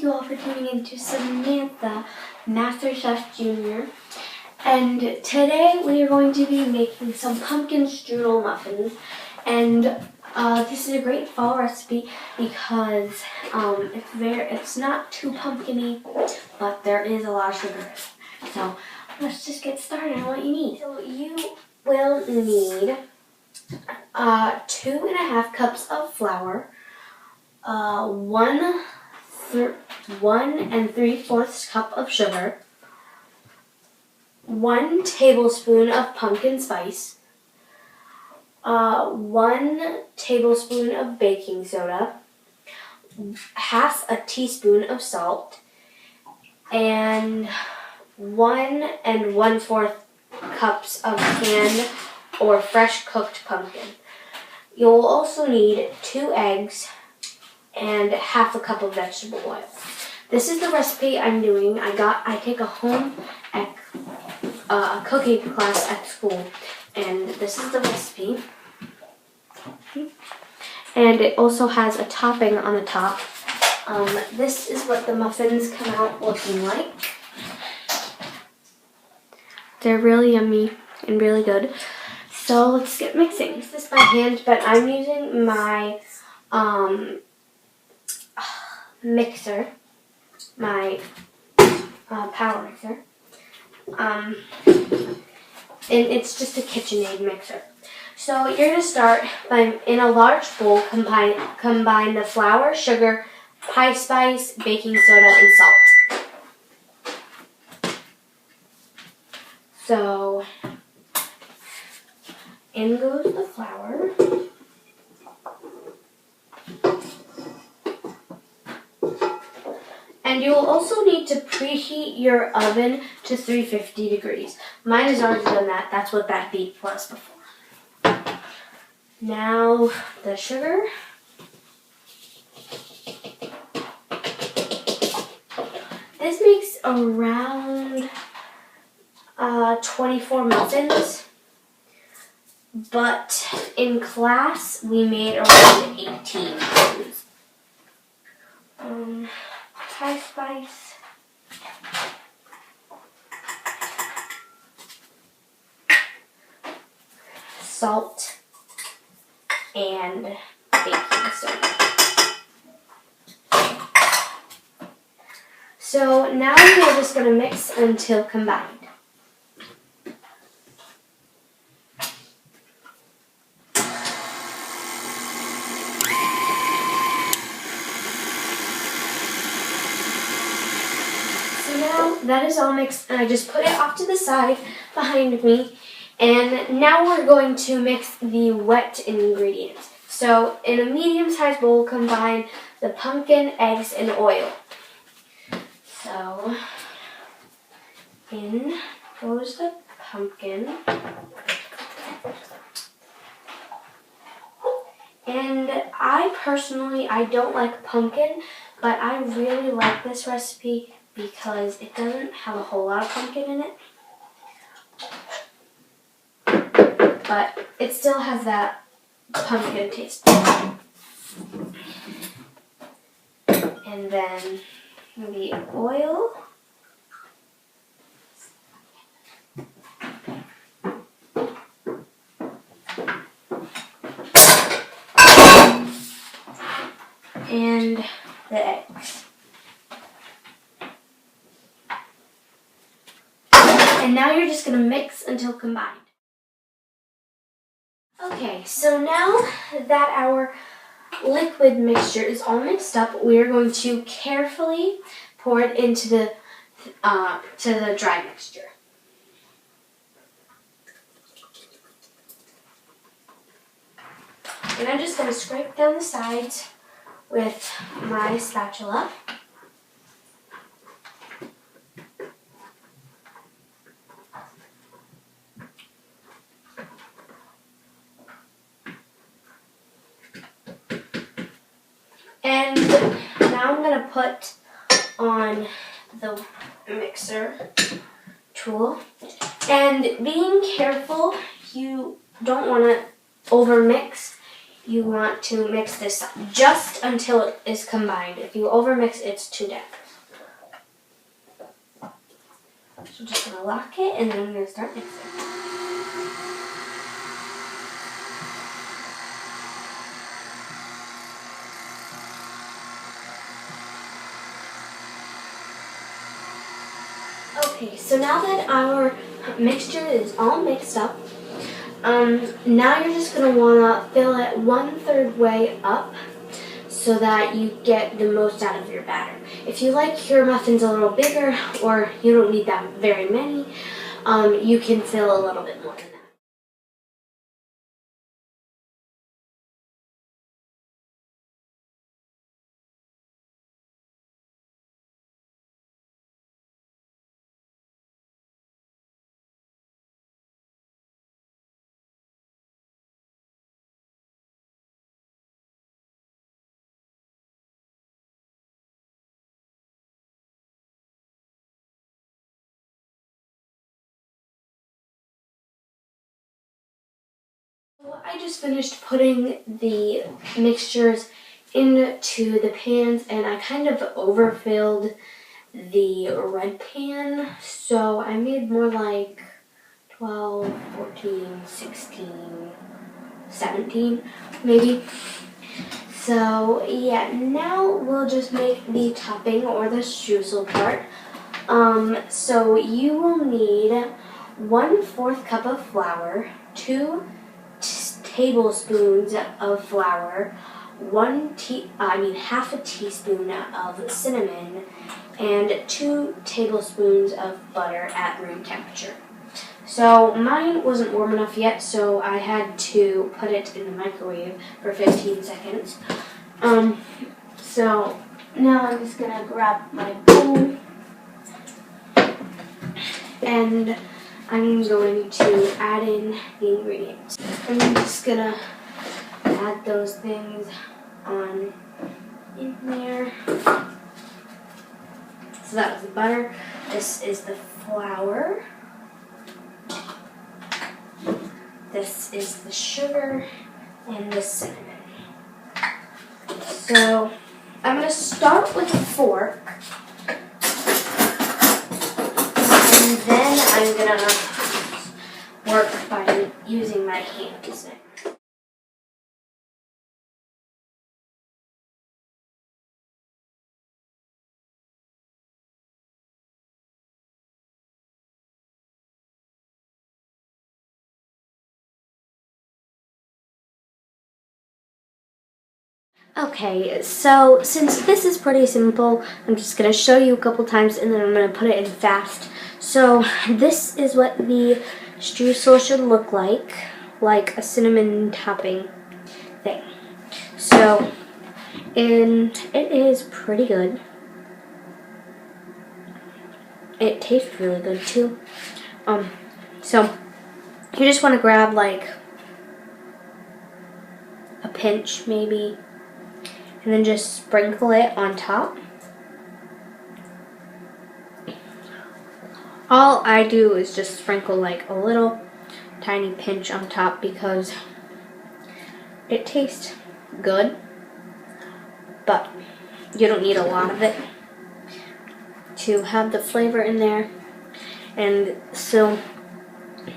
thank you all for tuning in to Samantha, Master Chef Junior. And today we are going to be making some pumpkin strudel muffins. And this is a great fall recipe because it's not too pumpkin-y, but there is a lot of sugar. So let's just get started on what you need. So you will need 2.5 cups of flour, 1 3/4 cup of sugar, 1 tablespoon of pumpkin spice, 1 tablespoon of baking soda, 1/2 teaspoon of salt, and 1 1/4 cups of canned or fresh cooked pumpkin. You'll also need 2 eggs and 1/2 cup of vegetable oil. This is the recipe I'm doing. I take a home ec cooking class at school, and this is the recipe. And it also has a topping on the top. This is what the muffins come out looking like. They're really yummy and really good. So let's get mixing. Use this by hand, but I'm using my mixer, my power mixer, and it's just a KitchenAid mixer. So you're going to start by, in a large bowl, combine the flour, sugar, pie spice, baking soda, and salt. So in goes the flour. And you will also need to preheat your oven to 350 degrees. Mine has already done that. That's what that beep was before. Now the sugar. This makes around 24 muffins. But in class, we made around 18 muffins. Pie spice, salt, and baking soda. So now we're just going to mix until combined. That is all mixed, and I just put it off to the side behind me. And now we're going to mix the wet ingredients. So in a medium-sized bowl, combine the pumpkin, eggs, and oil. So in goes the pumpkin. And I don't like pumpkin, but I really like this recipe because it doesn't have a whole lot of pumpkin in it. But it still has that pumpkin taste. And then the oil. And the eggs. And now you're just going to mix until combined. Okay, so now that our liquid mixture is all mixed up, we are going to carefully pour it into the dry mixture. And I'm just going to scrape down the sides with my spatula. And now I'm going to put on the mixer tool. And being careful, you don't want to over mix. you want to mix this just until it is combined. If you overmix, it's too dense. So I'm just going to lock it, and then I'm going to start mixing. Okay, so now that our mixture is all mixed up, now you're just going to want to fill it 1/3 way up so that you get the most out of your batter. If you like your muffins a little bigger, or you don't need that very many, you can fill a little bit more than that. Well, I just finished putting the mixtures into the pans, and I kind of overfilled the red pan, so I made more like 12, 14, 16, 17 maybe. So yeah, now we'll just make the topping or the streusel part. So you will need 1/4 cup of flour, 2 tablespoons of flour, half a teaspoon of cinnamon, and 2 tablespoons of butter at room temperature. So mine wasn't warm enough yet, so I had to put it in the microwave for 15 seconds. So now I'm just gonna grab my bowl, and I'm going to add in the ingredients. I'm just gonna add those things on in there. So that was the butter. This is the flour. This is the sugar and the cinnamon. So I'm going to start with a fork, and then I'm going to work by using my hands. Okay, so since this is pretty simple, I'm just going to show you a couple times and then I'm going to put it in fast. So this is what the streusel should look like a cinnamon topping thing. So, and it is pretty good. It tastes really good too. So you just want to grab like a pinch maybe, and then just sprinkle it on top. All I do is just sprinkle like a little tiny pinch on top because it tastes good, but you don't need a lot of it to have the flavor in there. And so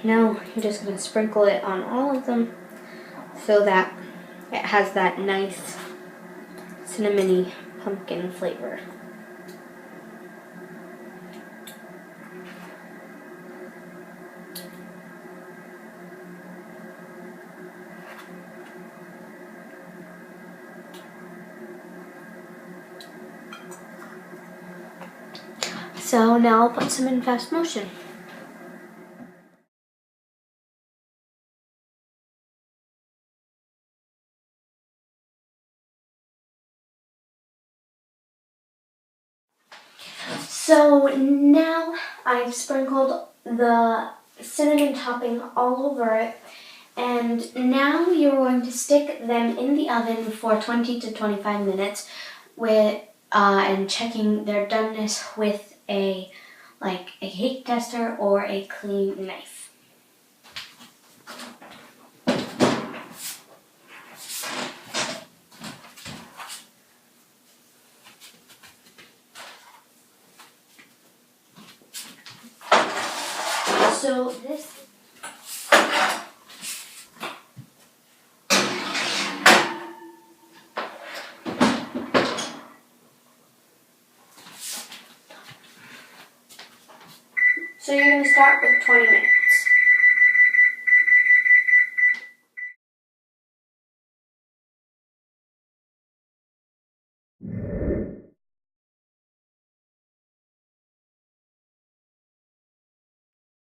now you're just going to sprinkle it on all of them so that it has that nice cinnamony pumpkin flavor. So now I'll put some in fast motion. So now I've sprinkled the cinnamon topping all over it, and now you're going to stick them in the oven for 20 to 25 minutes with and checking their doneness with a cake tester or a clean knife. So this. So you're going to start with 20 minutes.